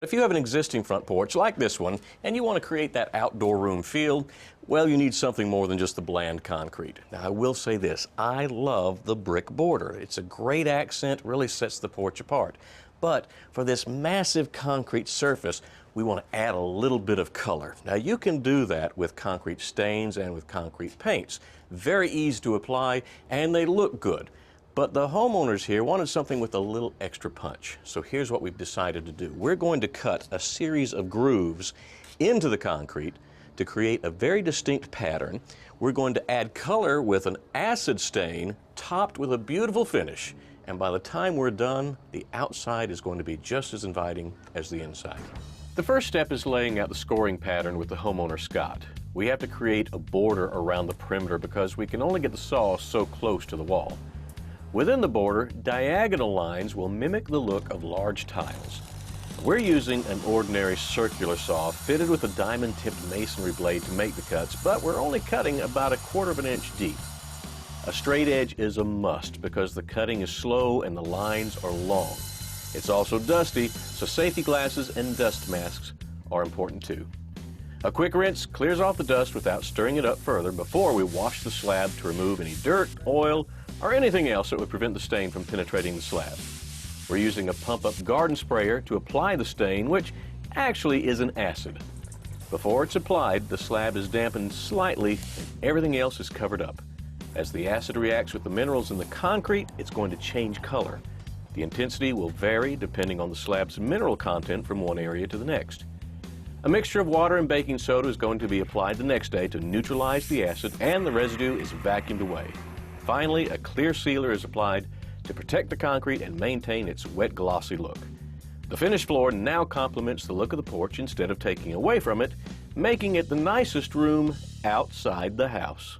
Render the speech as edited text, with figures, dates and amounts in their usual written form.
If you have an existing front porch like this one and you want to create that outdoor room feel, well, you need something more than just the bland concrete. Now, I will say this, I love the brick border. It's a great accent, really sets the porch apart. But for this massive concrete surface, we want to add a little bit of color. Now, you can do that with concrete stains and with concrete paints. Very easy to apply, and they look good. But the homeowners here wanted something with a little extra punch. So here's what we've decided to do. We're going to cut a series of grooves into the concrete to create a very distinct pattern. We're going to add color with an acid stain topped with a beautiful finish. And by the time we're done, the outside is going to be just as inviting as the inside. The first step is laying out the scoring pattern with the homeowner Scott. We have to create a border around the perimeter because we can only get the saw so close to the wall. Within the border, diagonal lines will mimic the look of large tiles. We're using an ordinary circular saw fitted with a diamond-tipped masonry blade to make the cuts, but we're only cutting about 1/4 of an inch deep. A straight edge is a must because the cutting is slow and the lines are long. It's also dusty, so safety glasses and dust masks are important too. A quick rinse clears off the dust without stirring it up further before we wash the slab to remove any dirt, oil, or anything else that would prevent the stain from penetrating the slab. We're using a pump-up garden sprayer to apply the stain, which actually is an acid. Before it's applied, the slab is dampened slightly and everything else is covered up. As the acid reacts with the minerals in the concrete, it's going to change color. The intensity will vary depending on the slab's mineral content from one area to the next. A mixture of water and baking soda is going to be applied the next day to neutralize the acid, and the residue is vacuumed away. Finally, a clear sealer is applied to protect the concrete and maintain its wet, glossy look. The finished floor now complements the look of the porch instead of taking away from it, making it the nicest room outside the house.